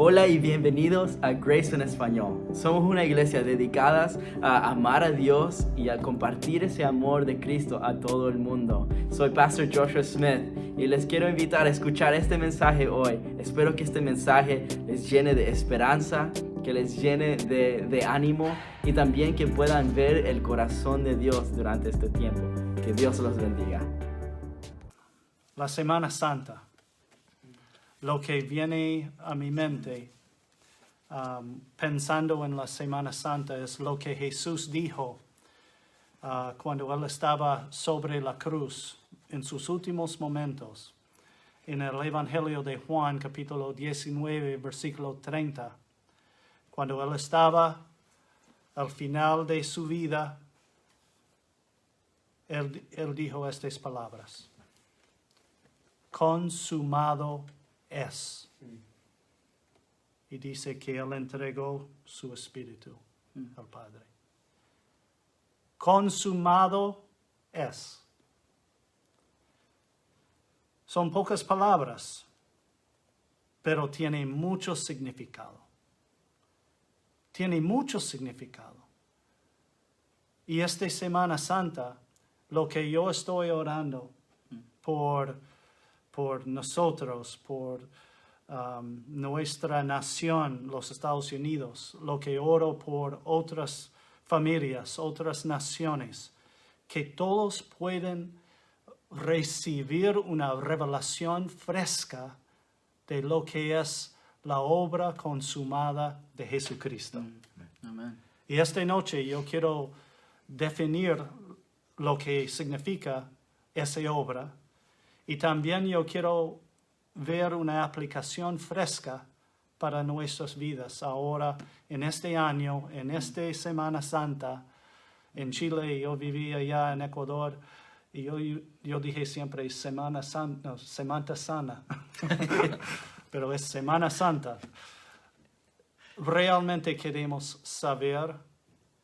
Hola y bienvenidos a Grace en Español. Somos una iglesia dedicada a amar a Dios y a compartir ese amor de Cristo a todo el mundo. Soy Pastor Joshua Smith y les quiero invitar a escuchar este mensaje hoy. Espero que este mensaje les llene de esperanza, que les llene de ánimo y también que puedan ver el corazón de Dios durante este tiempo. Que Dios los bendiga. La Semana Santa. Lo que viene a mi mente pensando en la Semana Santa es lo que Jesús dijo cuando Él estaba sobre la cruz en sus últimos momentos. En el Evangelio de Juan, capítulo 19, versículo 30. Cuando Él estaba al final de su vida, Él dijo estas palabras. Consumado es. Y dice que Él entregó su espíritu al Padre. Consumado es. Son pocas palabras, pero tiene mucho significado. Tiene mucho significado. Y esta Semana Santa, lo que yo estoy orando por nosotros, por nuestra nación, los Estados Unidos, lo que oro por otras familias, otras naciones, que todos pueden recibir una revelación fresca de lo que es la obra consumada de Jesucristo. Amén. Y esta noche yo quiero definir lo que significa esa obra. Y también yo quiero ver una aplicación fresca para nuestras vidas ahora, en este año, en esta Semana Santa. En Chile, yo vivía allá en Ecuador, y yo dije siempre Semana Santa, no, Semana Sana, pero es Semana Santa. Realmente queremos saber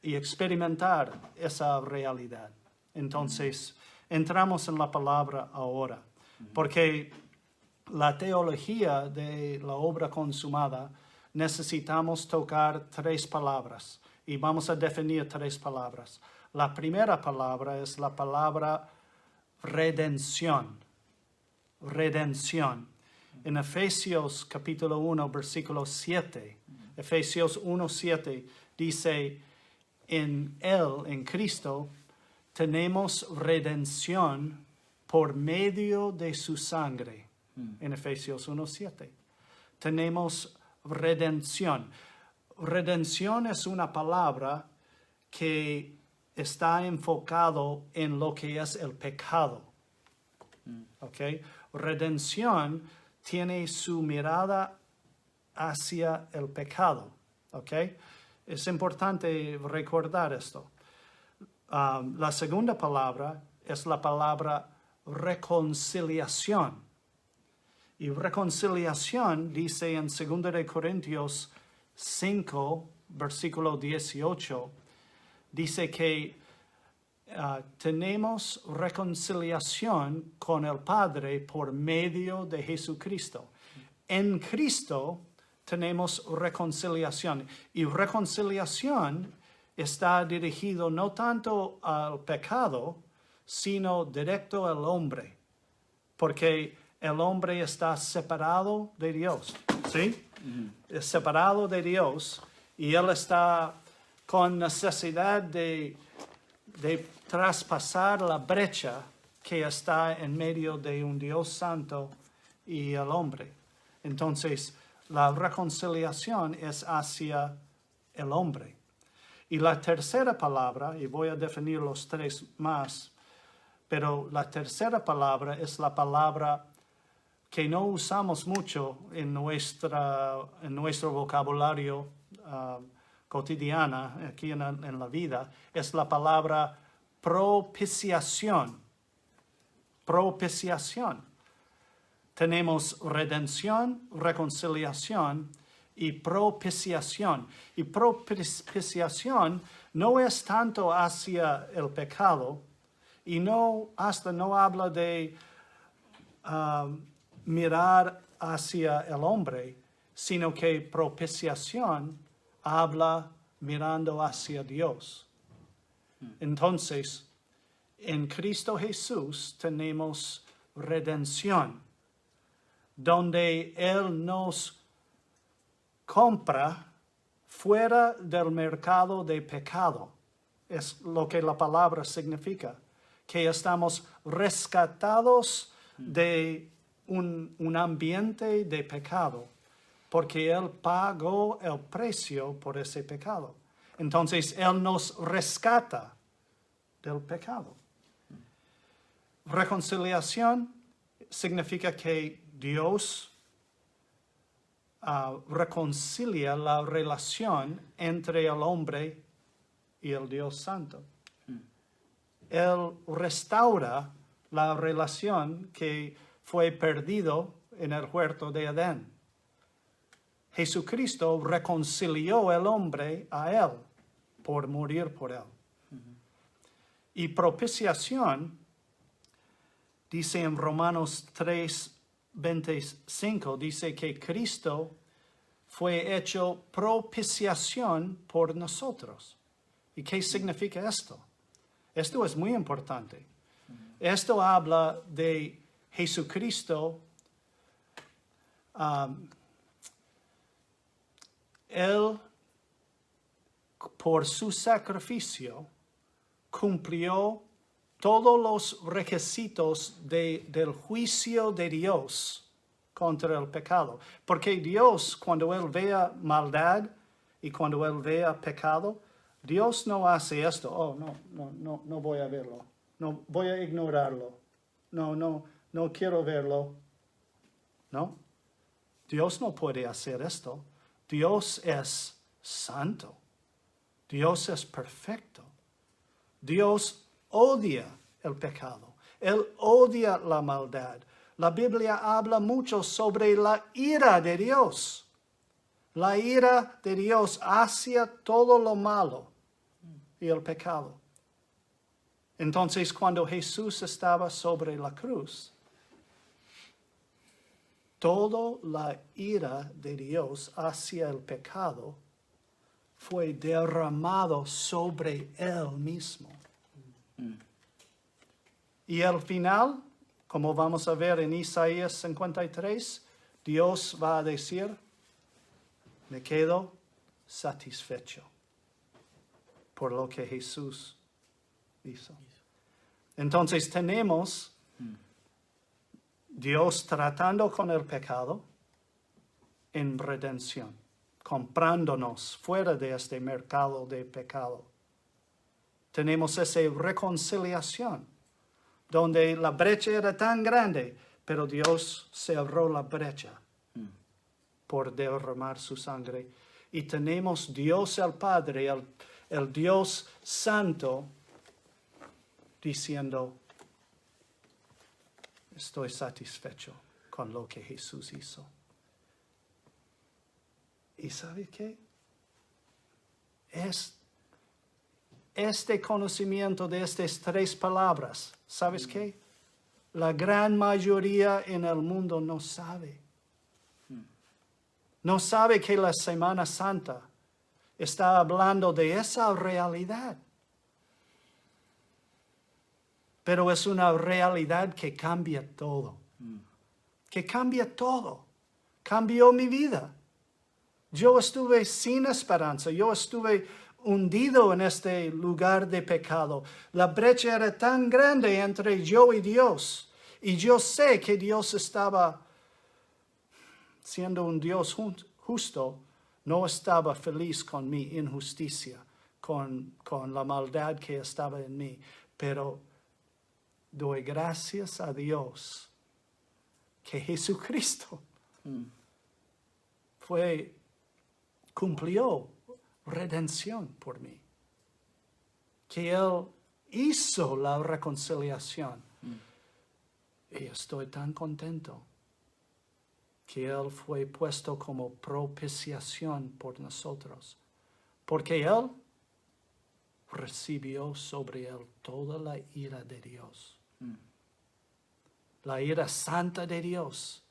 y experimentar esa realidad. Entonces, entramos en la palabra ahora, porque la teología de la obra consumada necesitamos tocar tres palabras y vamos a definir tres palabras. La primera palabra es la palabra redención. Redención. En Efesios capítulo 1, versículo 7, Efesios 1, 7 dice, en Él, en Cristo, tenemos redención por medio de su sangre. En Efesios 1:7. Tenemos redención. Redención es una palabra que está enfocado en lo que es el pecado. ¿Okay? Redención tiene su mirada hacia el pecado. ¿Okay? Es importante recordar esto. La segunda palabra es la palabra reconciliación. Y reconciliación dice en 2 de Corintios 5, versículo 18, dice que tenemos reconciliación con el Padre por medio de Jesucristo. En Cristo tenemos reconciliación. Y reconciliación está dirigido no tanto al pecado, sino directo al hombre. Porque el hombre está separado de Dios, ¿sí? Es separado de Dios y él está con necesidad de traspasar la brecha que está en medio de un Dios santo y el hombre. Entonces, la reconciliación es hacia el hombre. Y la tercera palabra, y voy a definir los tres más, pero la tercera palabra es la palabra que no usamos mucho en nuestro vocabulario cotidiana, aquí en la vida, es la palabra propiciación. Propiciación. Tenemos redención, reconciliación y propiciación. Y propiciación no es tanto hacia el pecado y no habla de mirar hacia el hombre, sino que propiciación habla mirando hacia Dios. Entonces, en Cristo Jesús tenemos redención, donde Él nos compra fuera del mercado de pecado. Es lo que la palabra significa, que estamos rescatados de un ambiente de pecado, porque Él pagó el precio por ese pecado. Entonces, Él nos rescata del pecado. Reconciliación significa que Dios reconcilia la relación entre el hombre y el Dios Santo. Él restaura la relación que fue perdido en el huerto de Edén. Jesucristo reconcilió al hombre a Él por morir por Él. Y propiciación, dice en Romanos 3:25, dice que Cristo fue hecho propiciación por nosotros. ¿Y qué significa esto? Esto es muy importante. Esto habla de Jesucristo. Él, por su sacrificio, cumplió todos los requisitos del juicio de Dios contra el pecado. Porque Dios, cuando Él vea maldad y cuando Él vea pecado, Dios no hace esto. Oh, no voy a verlo. No, voy a ignorarlo. No quiero verlo. No. Dios no puede hacer esto. Dios es santo. Dios es perfecto. Dios odia el pecado. Él odia la maldad. La Biblia habla mucho sobre la ira de Dios. La ira de Dios hacia todo lo malo y el pecado. Entonces, cuando Jesús estaba sobre la cruz, toda la ira de Dios hacia el pecado fue derramado sobre Él mismo. Y al final, como vamos a ver en Isaías 53, Dios va a decir, me quedo satisfecho por lo que Jesús hizo. Entonces tenemos Dios tratando con el pecado en redención, comprándonos fuera de este mercado de pecado. Tenemos esa reconciliación, donde la brecha era tan grande, pero Dios cerró la brecha por derramar su sangre. Y tenemos Dios el Padre, el Dios Santo, diciendo, estoy satisfecho con lo que Jesús hizo. ¿Y sabe qué? Este conocimiento de estas tres palabras, ¿sabes qué? La gran mayoría en el mundo no sabe. No sabe que la Semana Santa está hablando de esa realidad. Pero es una realidad que cambia todo. Que cambia todo. Cambió mi vida. Yo estuve sin esperanza. Yo estuve hundido en este lugar de pecado. La brecha era tan grande entre yo y Dios. Y yo sé que Dios estaba, siendo un Dios justo, no estaba feliz con mi injusticia, con la maldad que estaba en mí. Pero doy gracias a Dios que Jesucristo cumplió redención por mí. Que Él hizo la reconciliación. Y estoy tan contento que Él fue puesto como propiciación por nosotros. Porque Él recibió sobre Él toda la ira de Dios. La ira santa de Dios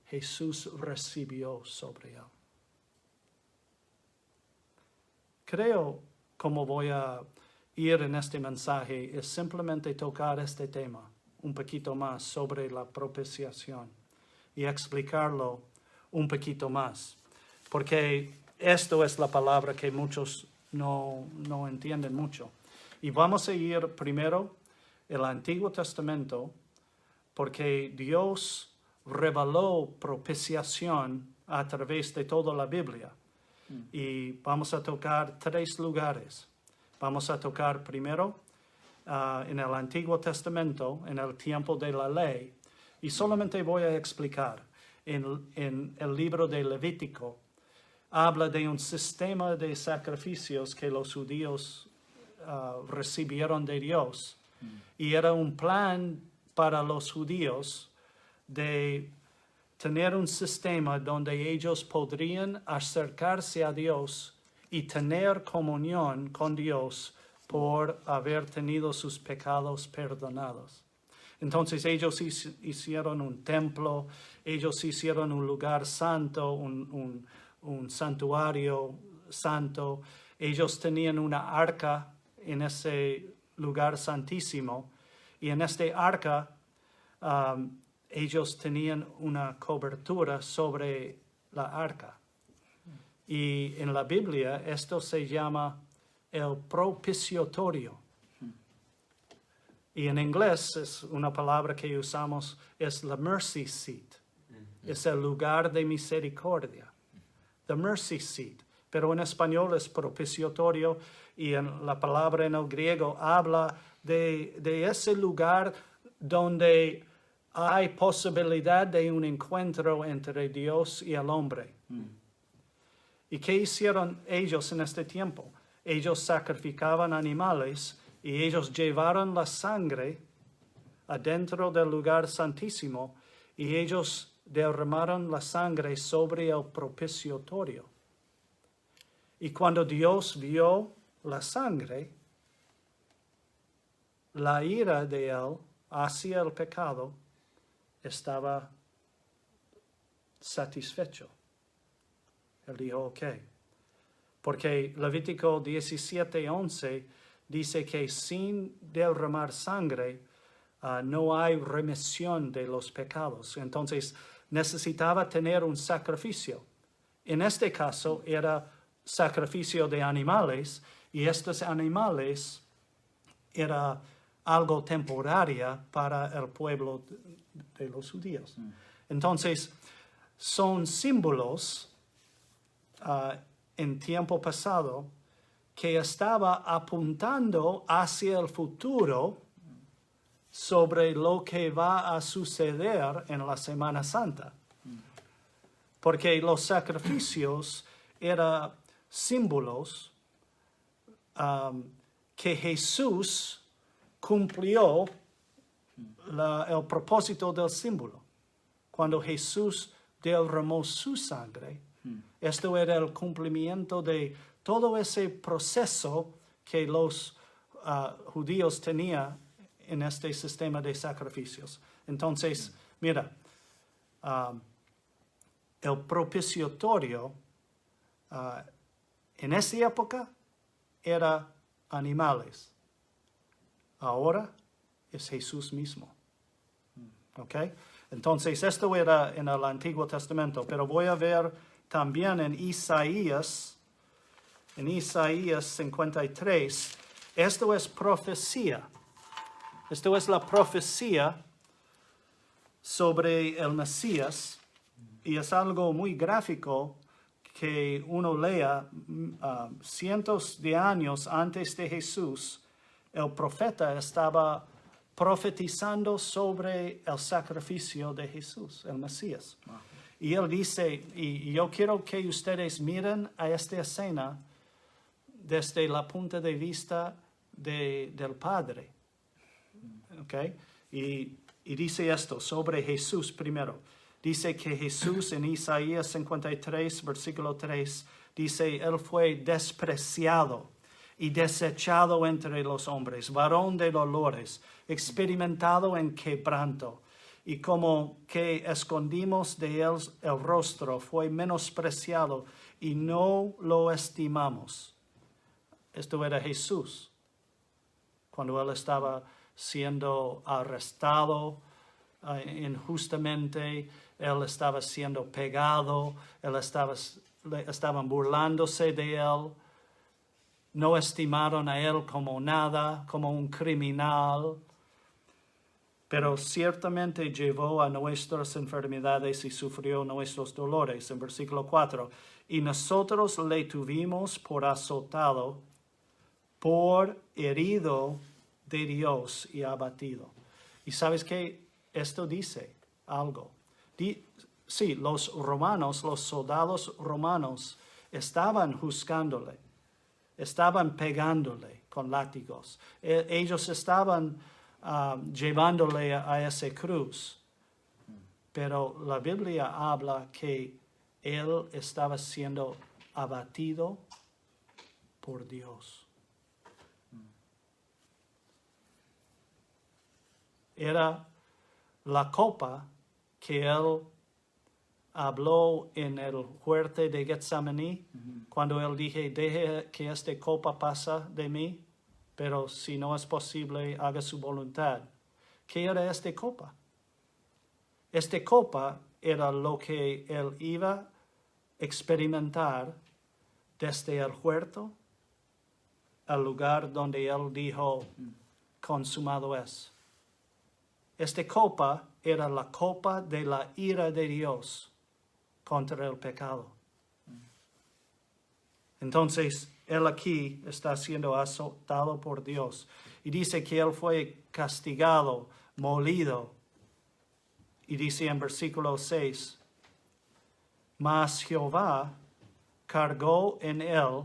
Jesús recibió sobre él. Creo, como voy a ir en este mensaje, es simplemente tocar este tema un poquito más sobre la propiciación y explicarlo un poquito más, porque esto es la palabra que muchos no entienden mucho. Y vamos a ir primero el Antiguo Testamento, porque Dios reveló propiciación a través de toda la Biblia. Y vamos a tocar 3 lugares. Vamos a tocar primero en el Antiguo Testamento, en el tiempo de la ley, y solamente voy a explicar. En el libro de Levítico habla de un sistema de sacrificios que los judíos recibieron de Dios, y era un plan para los judíos de tener un sistema donde ellos podrían acercarse a Dios y tener comunión con Dios por haber tenido sus pecados perdonados. Entonces ellos hicieron un templo, ellos hicieron un lugar santo, un santuario santo. Ellos tenían una arca en ese lugar santísimo, y en este arca ellos tenían una cobertura sobre la arca. Y en la Biblia esto se llama el propiciatorio. Y en inglés es una palabra que usamos, es la mercy seat. Es el lugar de misericordia. The mercy seat. Pero en español es propiciatorio, y en la palabra en el griego habla de ese lugar donde hay posibilidad de un encuentro entre Dios y el hombre. ¿Y qué hicieron ellos en este tiempo? Ellos sacrificaban animales y ellos llevaron la sangre adentro del lugar santísimo, y ellos derramaron la sangre sobre el propiciatorio. Y cuando Dios vio la sangre, la ira de él hacia el pecado estaba satisfecho. Él dijo, ok. Porque Levítico 17:11 dice que sin derramar sangre no hay remisión de los pecados. Entonces necesitaba tener un sacrificio. En este caso era sacrificio de animales, y estos animales era algo temporario para el pueblo de los judíos. Entonces, son símbolos en tiempo pasado que estaba apuntando hacia el futuro sobre lo que va a suceder en la Semana Santa. Porque los sacrificios eran símbolos que Jesús cumplió el propósito del símbolo. Cuando Jesús derramó su sangre, esto era el cumplimiento de todo ese proceso que los judíos tenían en este sistema de sacrificios. Entonces, mira, el propiciatorio en esa época era animales. Ahora es Jesús mismo. ¿Ok? Entonces, esto era en el Antiguo Testamento, pero voy a ver también en Isaías 53, esto es profecía. Esto es la profecía sobre el Mesías, y es algo muy gráfico que uno lea. Cientos de años antes de Jesús, el profeta estaba profetizando sobre el sacrificio de Jesús, el Mesías. Wow. Y él dice, y yo quiero que ustedes miren a esta escena desde la punto de vista del Padre. ¿Okay? Y dice esto sobre Jesús primero. Dice que Jesús en Isaías 53, versículo 3, dice, Él fue despreciado y desechado entre los hombres, varón de dolores, experimentado en quebranto, y como que escondimos de él el rostro, fue menospreciado y no lo estimamos. Esto era Jesús, cuando él estaba siendo arrestado injustamente, él estaba siendo pegado, estaban burlándose de él, no estimaron a él como nada, como un criminal, pero ciertamente llevó a nuestras enfermedades y sufrió nuestros dolores. En versículo 4, y nosotros le tuvimos por azotado, por herido de Dios y abatido. ¿Y sabes qué? Esto dice algo. Sí, los romanos, los soldados romanos, estaban juzgándole, estaban pegándole con látigos. Ellos estaban llevándole a esa cruz. Pero la Biblia habla que él estaba siendo abatido por Dios. Era la copa que él habló en el huerto de Getsemaní, cuando él dije, deje que esta copa pase de mí, pero si no es posible, haga su voluntad. ¿Qué era esta copa? Esta copa era lo que él iba a experimentar desde el huerto al lugar donde él dijo, consumado es. Esta copa era la copa de la ira de Dios contra el pecado. Entonces, él aquí está siendo azotado por Dios. Y dice que él fue castigado, molido. Y dice en versículo 6, mas Jehová cargó en él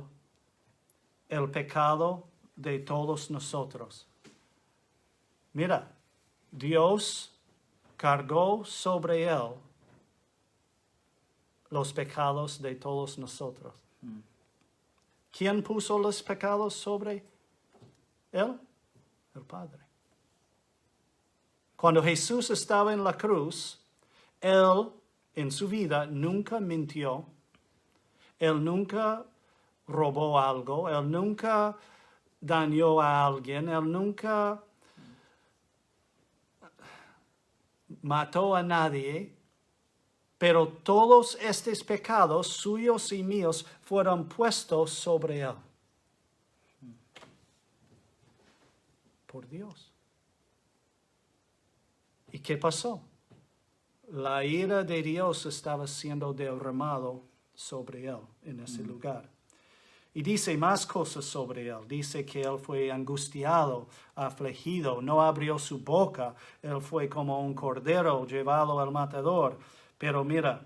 el pecado de todos nosotros. Mira, Dios cargó sobre él los pecados de todos nosotros. ¿Quién puso los pecados sobre él? El Padre. Cuando Jesús estaba en la cruz, él en su vida nunca mintió, él nunca robó algo, él nunca dañó a alguien, él nunca mató a nadie, pero todos estos pecados suyos y míos fueron puestos sobre él. Por Dios. ¿Y qué pasó? La ira de Dios estaba siendo derramado sobre él en ese lugar. Y dice más cosas sobre él. Dice que él fue angustiado, afligido, no abrió su boca. Él fue como un cordero llevado al matador. Pero mira,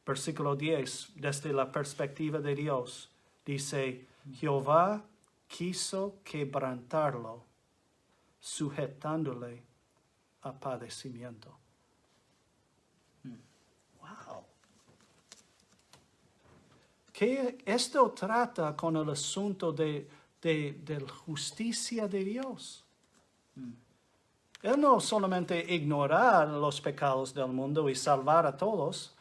versículo 10, desde la perspectiva de Dios, dice, Jehová quiso quebrantarlo, sujetándole a padecimiento. Wow. ¿Qué esto trata con el asunto de la justicia de Dios? Él no solamente ignorar los pecados del mundo y salvar a todos.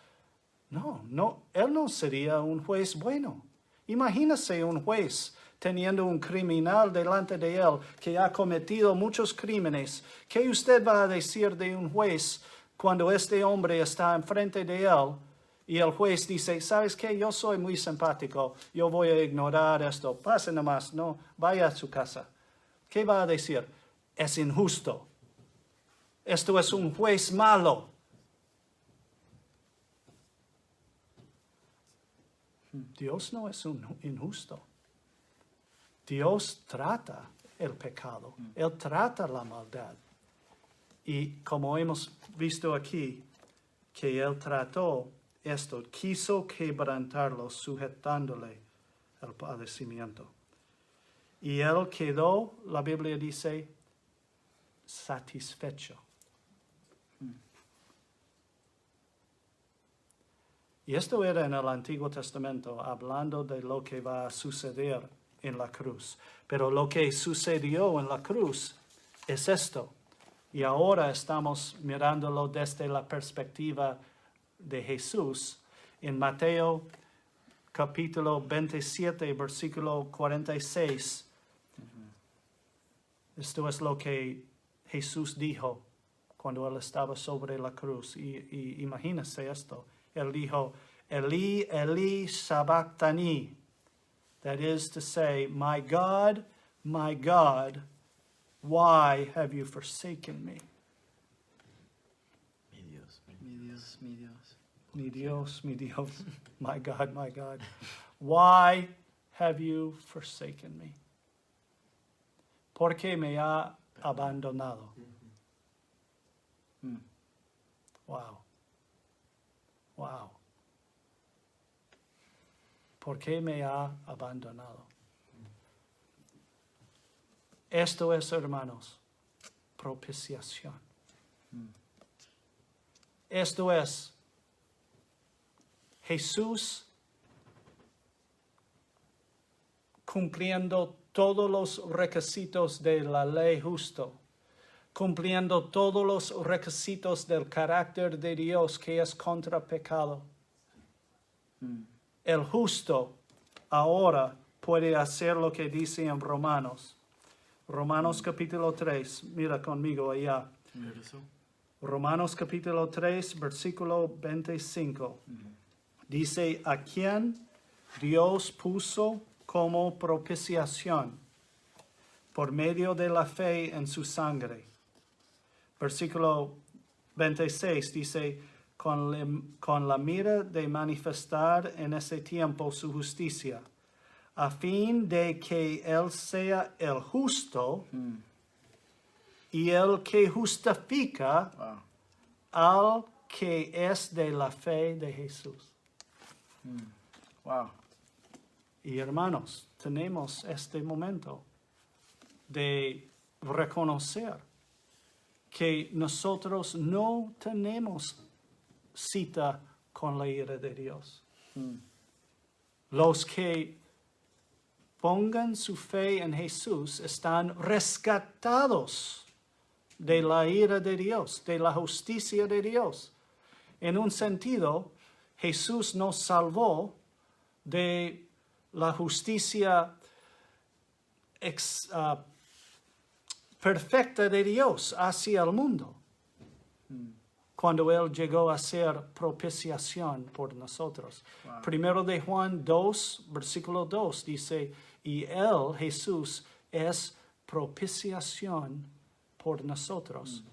No, él no sería un juez bueno. Imagínese un juez teniendo un criminal delante de él que ha cometido muchos crímenes. ¿Qué usted va a decir de un juez cuando este hombre está enfrente de él y el juez dice, ¿sabes qué? Yo soy muy simpático, yo voy a ignorar esto. Pase nomás, no, vaya a su casa. ¿Qué va a decir? Es injusto. Esto es un juez malo. Dios no es un injusto. Dios trata el pecado. Él trata la maldad. Y como hemos visto aquí, que Él trató esto, quiso quebrantarlo, sujetándole el padecimiento. Y Él quedó, la Biblia dice, satisfecho. Y esto era en el Antiguo Testamento, hablando de lo que va a suceder en la cruz. Pero lo que sucedió en la cruz es esto. Y ahora estamos mirándolo desde la perspectiva de Jesús. En Mateo capítulo 27, versículo 46, esto es lo que Jesús dijo cuando él estaba sobre la cruz. Y imagínese esto. Él dijo, Eli, Eli, sabachthani. That is to say, my God, why have you forsaken me? Mi Dios, mi Dios, mi Dios. Mi Dios, my God, why have you forsaken me? ¿Por qué me ha abandonado? Wow. Wow. ¿Por qué me ha abandonado? Esto es, hermanos, propiciación. Esto es Jesús cumpliendo todos los requisitos de la ley justo, cumpliendo todos los requisitos del carácter de Dios que es contra pecado. El justo ahora puede hacer lo que dice en Romanos. Romanos capítulo 3, mira conmigo allá. Romanos capítulo 3, versículo 25. Dice, a quien Dios puso como propiciación por medio de la fe en su sangre. Versículo 26 dice, con la mira de manifestar en ese tiempo su justicia, a fin de que Él sea el justo y el que justifica al que es de la fe de Jesús. Wow. Y hermanos, tenemos este momento de reconocer que nosotros no tenemos cita con la ira de Dios. Los que pongan su fe en Jesús están rescatados de la ira de Dios, de la justicia de Dios. En un sentido, Jesús nos salvó de la justicia perfecta de Dios hacia el mundo. Cuando Él llegó a ser propiciación por nosotros. Wow. Primero de Juan 2, versículo 2, dice, y Él, Jesús, es propiciación por nosotros,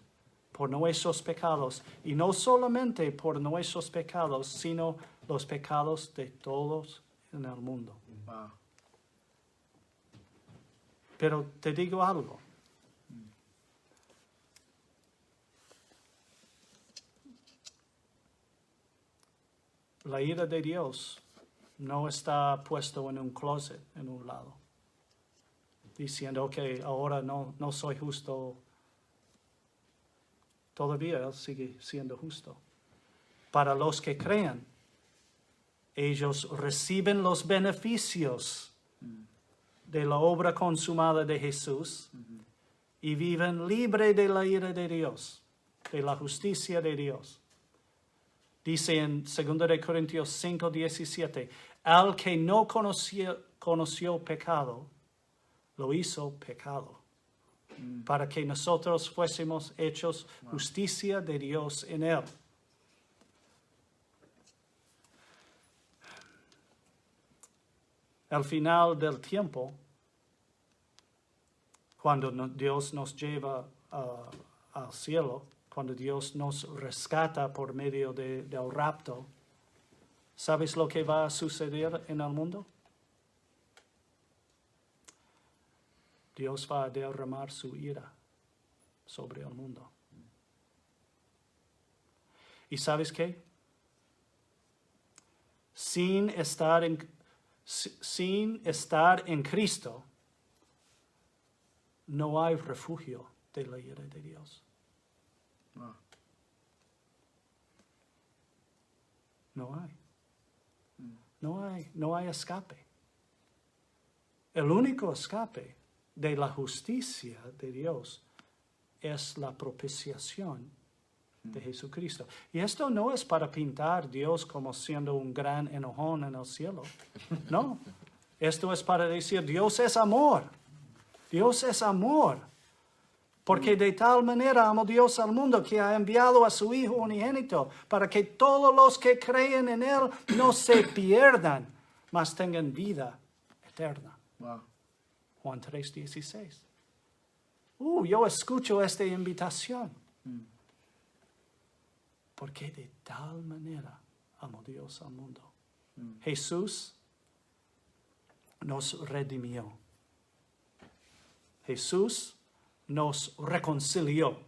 por nuestros pecados. Y no solamente por nuestros pecados, sino los pecados de todos en el mundo. Wow. Pero te digo algo. La ira de Dios no está puesto en un closet, en un lado, diciendo que ahora no soy justo. Todavía Él sigue siendo justo. Para los que crean, ellos reciben los beneficios de la obra consumada de Jesús y viven libre de la ira de Dios, de la justicia de Dios. Dice en 2 Corintios 5, 17, al que no conoció pecado, lo hizo pecado, para que nosotros fuésemos hechos justicia de Dios en él. Al final del tiempo, cuando Dios nos lleva al cielo, cuando Dios nos rescata por medio del rapto, ¿sabes lo que va a suceder en el mundo? Dios va a derramar su ira sobre el mundo. ¿Y sabes qué? Sin estar en Cristo, no hay refugio de la ira de Dios. No hay escape. El único escape de la justicia de Dios es la propiciación de Jesucristo. Y esto no es para pintar a Dios como siendo un gran enojón en el cielo. No. Esto es para decir, Dios es amor. Dios es amor. Porque de tal manera amó Dios al mundo que ha enviado a su Hijo unigénito para que todos los que creen en Él no se pierdan, mas tengan vida eterna. Wow. Juan 3:16. Yo escucho esta invitación. Porque de tal manera amó Dios al mundo. Jesús nos redimió. Jesús nos reconcilió.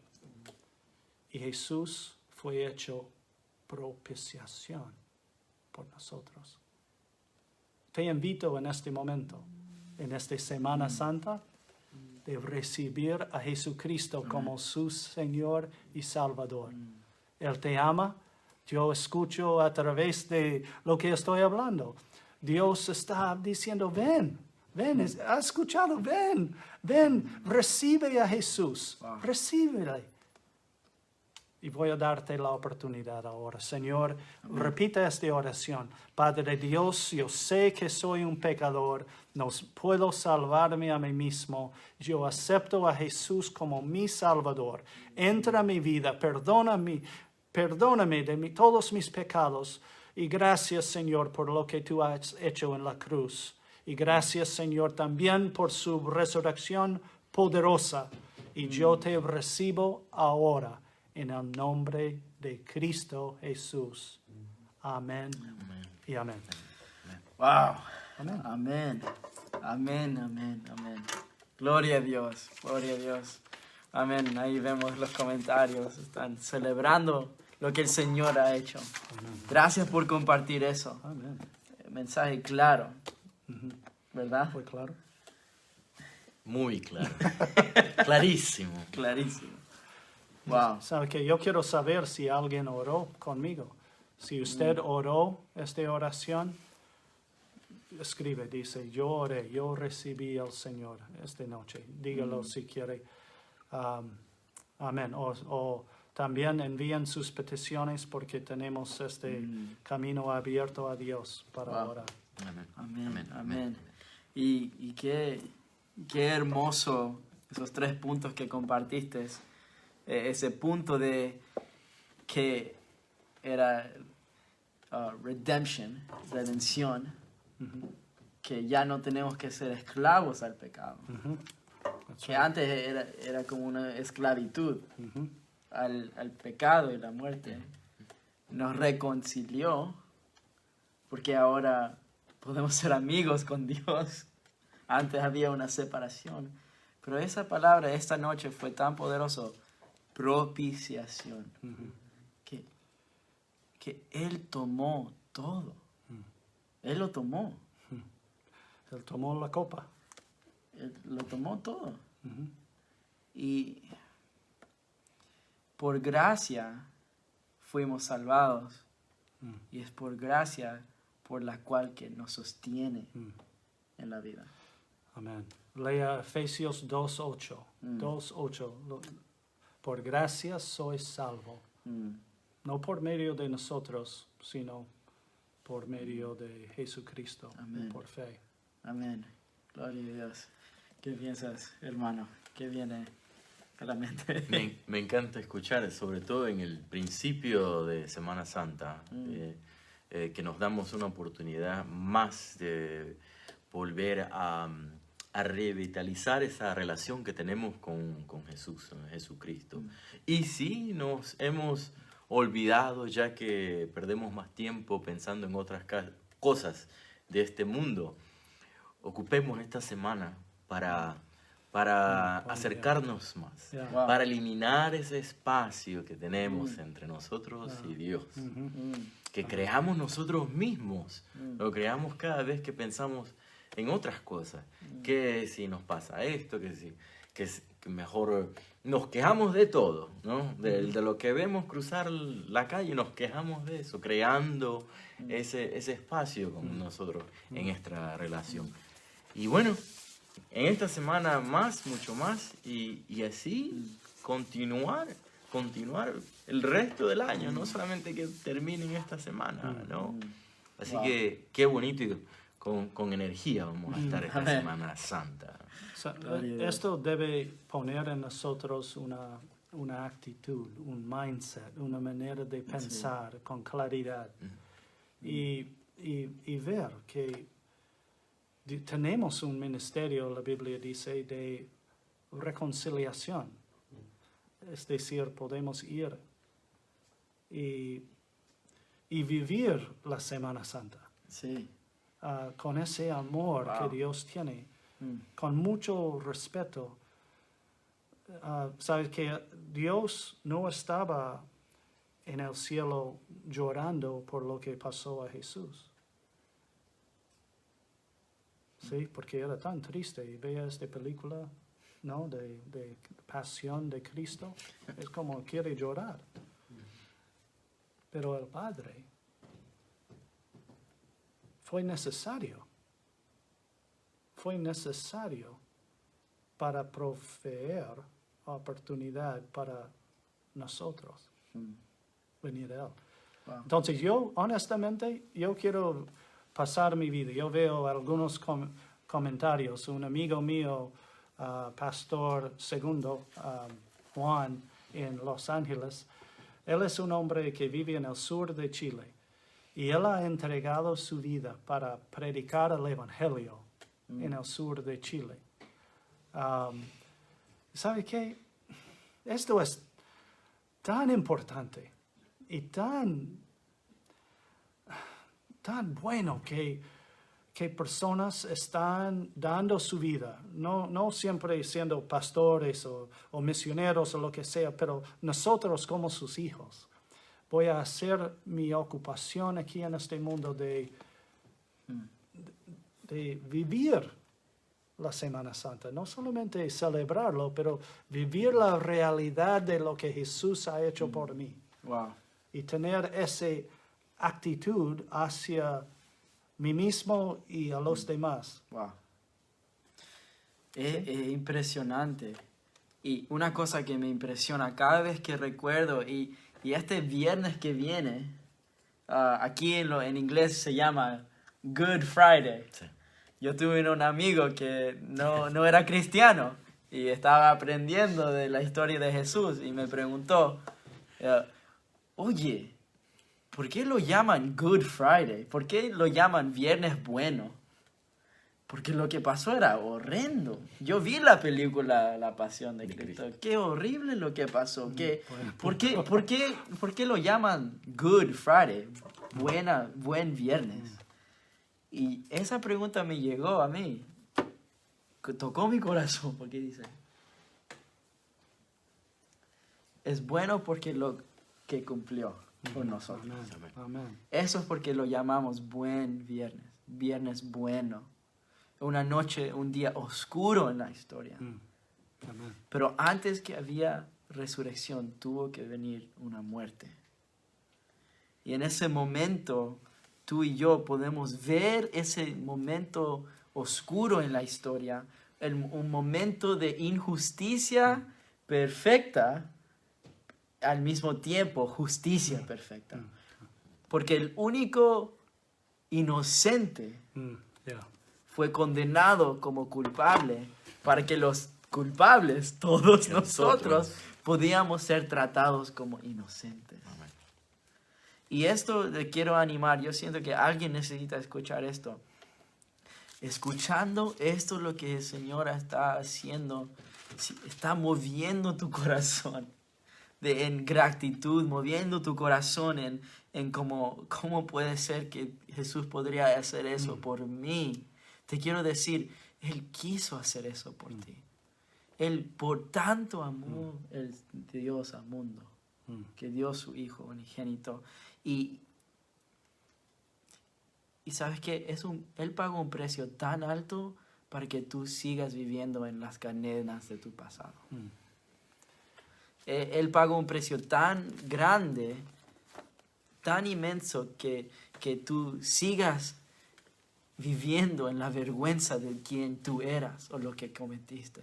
Y Jesús fue hecho propiciación por nosotros. Te invito en este momento, en esta Semana Santa, de recibir a Jesucristo como su Señor y Salvador. Él te ama. Yo escucho a través de lo que estoy hablando. Dios está diciendo, ven, has escuchado, ven, recibe a Jesús, recíbele. Y voy a darte la oportunidad ahora. Señor, repita esta oración. Padre Dios, yo sé que soy un pecador, no puedo salvarme a mí mismo. Yo acepto a Jesús como mi Salvador. Entra a mi vida, perdóname de todos mis pecados. Y gracias, Señor, por lo que tú has hecho en la cruz. Y gracias, Señor, también por su resurrección poderosa. Y yo te recibo ahora en el nombre de Cristo Jesús. Amén y amén. Wow. Amén. Amén. Amén, amén, amén. Gloria a Dios, gloria a Dios. Amén. Ahí vemos los comentarios. Están celebrando lo que el Señor ha hecho. Amén. Gracias por compartir eso. Amén. Mensaje claro. ¿Verdad? ¿Fue claro? Muy claro. Clarísimo. Clarísimo. Wow. Sabe que yo quiero saber si alguien oró conmigo. Si usted oró esta oración, escribe, dice, yo oré, yo recibí al Señor esta noche. Dígalo si quiere. Amén. O también envíen sus peticiones porque tenemos este camino abierto a Dios para orar. Amén. Amén, amén. Y qué hermoso esos 3 puntos que compartiste. Ese punto de que era redención, que ya no tenemos que ser esclavos al pecado. Que antes era como una esclavitud al pecado y la muerte. Nos reconcilió porque ahora podemos ser amigos con Dios. Antes había una separación. Pero esa palabra esta noche fue tan poderoso. Propiciación. Que Él tomó todo. Él lo tomó. Él tomó la copa. Él lo tomó todo. Y por gracia fuimos salvados. Y es por gracia por la cual que nos sostiene en la vida. Amén. Lea Efesios 2:8. 2:8. Por gracia sois salvo. No por medio de nosotros, sino por medio de Jesucristo. Amén. Por fe. Amén. Gloria a Dios. ¿Qué piensas, hermano? ¿Qué viene a la mente? Me encanta escuchar, sobre todo en el principio de Semana Santa, que nos damos una oportunidad más de volver a revitalizar esa relación que tenemos con Jesús, Jesucristo. Y sí, nos hemos olvidado, ya que perdemos más tiempo pensando en otras cosas de este mundo. Ocupemos esta semana para acercarnos más, Yeah. para eliminar ese espacio que tenemos entre nosotros y Dios. Que creamos nosotros mismos, lo creamos cada vez que pensamos en otras cosas. Que si nos pasa esto, que mejor nos quejamos de todo, ¿no? De lo que vemos cruzar la calle, nos quejamos de eso, creando ese espacio con nosotros en esta relación. Y bueno, en esta semana mucho más, y así continuar el resto del año, no solamente que termine en esta semana, ¿no? Así que qué bonito y con energía vamos a estar esta Semana Santa. Esto debe poner en nosotros una actitud, un mindset, una manera de pensar con claridad y ver que tenemos un ministerio, la Biblia dice, de reconciliación. Es decir, podemos ir y vivir la Semana Santa Sí. con ese amor que Dios tiene, con mucho respeto. Sabes que Dios no estaba en el cielo llorando por lo que pasó a Jesús. Sí, porque era tan triste. Y vea esta película, ¿no? De pasión de Cristo. Es como quiere llorar. Pero el Padre fue necesario para proveer oportunidad para nosotros venir a Él. Wow. Entonces yo, honestamente, yo quiero pasar mi vida. Yo veo algunos comentarios. Un amigo mío, pastor segundo, Juan, en Los Ángeles, él es un hombre que vive en el sur de Chile. Y él ha entregado su vida para predicar el Evangelio en el sur de Chile. ¿Sabe qué? Esto es tan importante y tan bueno que personas están dando su vida, no siempre siendo pastores o misioneros o lo que sea, pero nosotros como sus hijos. Voy a hacer mi ocupación aquí en este mundo de vivir la Semana Santa, no solamente celebrarlo, pero vivir la realidad de lo que Jesús ha hecho por mí. Wow. Y tener esa actitud hacia mí mismo y a los demás. Wow. Es impresionante. Y una cosa que me impresiona cada vez que recuerdo, y este viernes que viene, aquí en inglés se llama Good Friday. Sí. Yo tuve un amigo que no era cristiano y estaba aprendiendo de la historia de Jesús y me preguntó, oye, ¿por qué lo llaman Good Friday? ¿Por qué lo llaman Viernes Bueno? Porque lo que pasó era horrendo. Yo vi la película La Pasión de Cristo. Qué horrible lo que pasó. ¿Por qué lo llaman Good Friday? Buen viernes. Y esa pregunta me llegó a mí. Tocó mi corazón porque dice, es bueno porque lo que cumplió por nosotros. Amén. Amén. Eso es porque lo llamamos buen viernes. Viernes bueno. Una noche, un día oscuro en la historia. Amén. Pero antes que había resurrección, tuvo que venir una muerte. Y en ese momento, tú y yo podemos ver ese momento oscuro en la historia, un momento de injusticia perfecta, al mismo tiempo justicia perfecta. Porque el único inocente Yeah. fue condenado como culpable para que los culpables, todos nosotros, podíamos ser tratados como inocentes. Amén. Y esto le quiero animar. Yo siento que alguien necesita escuchar esto. Escuchando esto, lo que el Señor está haciendo, está moviendo tu corazón en gratitud, moviendo tu corazón en cómo puede ser que Jesús podría hacer eso por mí. Te quiero decir, Él quiso hacer eso por ti. Él por tanto amó el Dios al mundo, que dio su Hijo unigénito. Y sabes que Él pagó un precio tan alto para que tú sigas viviendo en las cadenas de tu pasado. Él pagó un precio tan grande, tan inmenso, que tú sigas viviendo en la vergüenza de quien tú eras o lo que cometiste.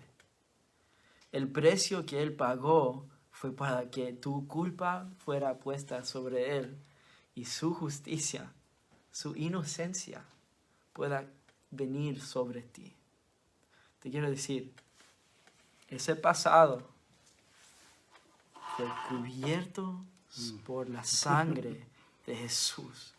El precio que Él pagó fue para que tu culpa fuera puesta sobre Él y su justicia, su inocencia pueda venir sobre ti. Te quiero decir, ese pasado fue cubierto por la sangre de Jesús.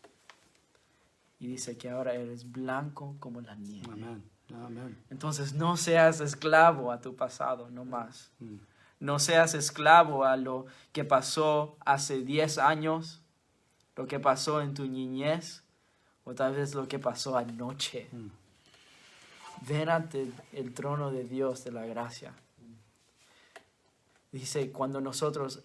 Y dice que ahora eres blanco como la nieve. Amén. Amén. Entonces no seas esclavo a tu pasado, no más. No seas esclavo a lo que pasó hace 10 años, lo que pasó en tu niñez, o tal vez lo que pasó anoche. Ven ante el trono de Dios de la gracia. Dice, cuando nosotros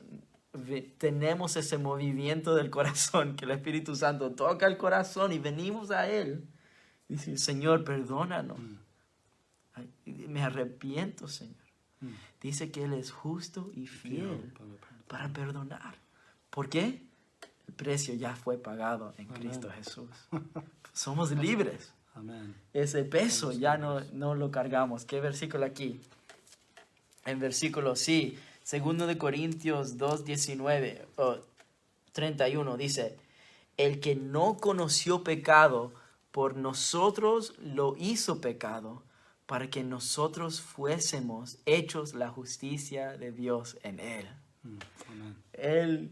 tenemos ese movimiento del corazón, que el Espíritu Santo toca el corazón y venimos a Él, dice, Señor, perdónanos. Ay, me arrepiento, Señor. Dice que Él es justo y fiel para perdonar. ¿Por qué? El precio ya fue pagado en Cristo Jesús. Somos libres. Amén. Ese peso ya no lo cargamos. ¿Qué versículo aquí? En versículo, sí, 2 de Corintios 2:19, 31, dice, el que no conoció pecado, por nosotros lo hizo pecado, para que nosotros fuésemos hechos la justicia de Dios en Él. Amén. Él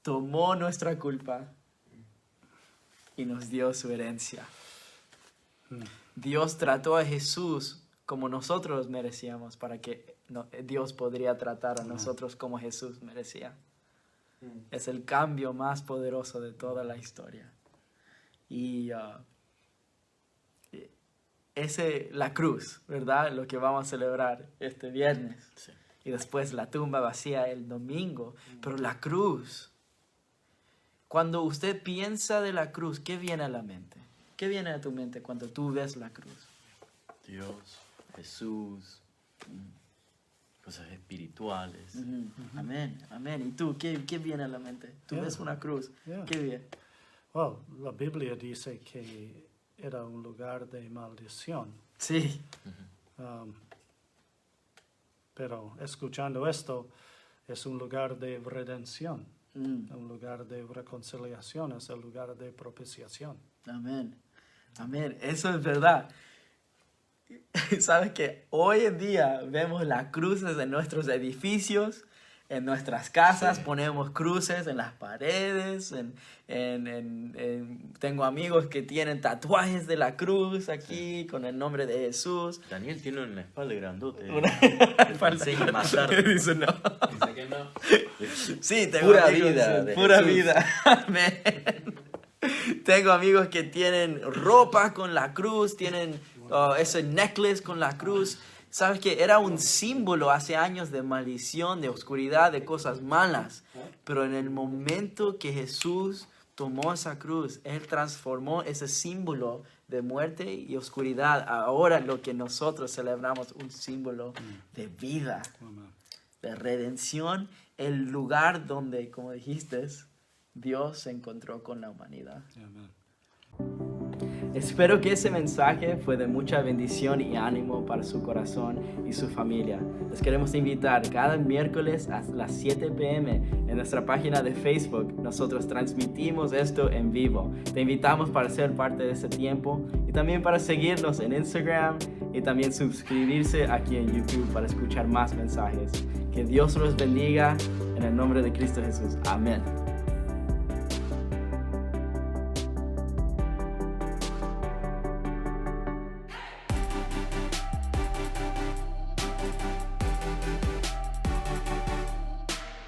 tomó nuestra culpa y nos dio su herencia. Dios trató a Jesús como nosotros merecíamos, para que Dios podría tratar a nosotros como Jesús merecía. Es el cambio más poderoso de toda la historia. Y la cruz, ¿verdad? Lo que vamos a celebrar este viernes. Sí. Y después la tumba vacía el domingo. Pero la cruz, cuando usted piensa de la cruz, ¿qué viene a la mente? ¿Qué viene a tu mente cuando tú ves la cruz? Dios, Jesús, cosas espirituales. Amén, amén. ¿Y tú, qué viene a la mente? Tú Yeah. ves una cruz. Yeah. ¿Qué viene? Well, la Biblia dice que era un lugar de maldición. Sí. Pero escuchando esto, es un lugar de redención, un lugar de reconciliación, es el lugar de propiciación. Amén. Amén. Eso es verdad. Sabes que hoy en día vemos las cruces en nuestros edificios, en nuestras casas, ponemos cruces en las paredes, tengo amigos que tienen tatuajes de la cruz aquí con el nombre de Jesús. Daniel tiene en la espalda grandote. Falsa. Matar. Dice no. Dice que no. Sí, tengo Pura amigos, vida sí, de pura Jesús. vida. Amén. Tengo amigos que tienen ropa con la cruz, tienen ese necklace con la cruz. Sabes que era un símbolo hace años de maldición, de oscuridad, de cosas malas. Pero en el momento que Jesús tomó esa cruz, Él transformó ese símbolo de muerte y oscuridad. Ahora lo que nosotros celebramos, un símbolo de vida, de redención, el lugar donde, como dijiste, Dios se encontró con la humanidad. Amén. Espero que ese mensaje fue de mucha bendición y ánimo para su corazón y su familia. Les queremos invitar cada miércoles a las 7 p.m. en nuestra página de Facebook. Nosotros transmitimos esto en vivo. Te invitamos para ser parte de ese tiempo y también para seguirnos en Instagram y también suscribirse aquí en YouTube para escuchar más mensajes. Que Dios los bendiga en el nombre de Cristo Jesús. Amén.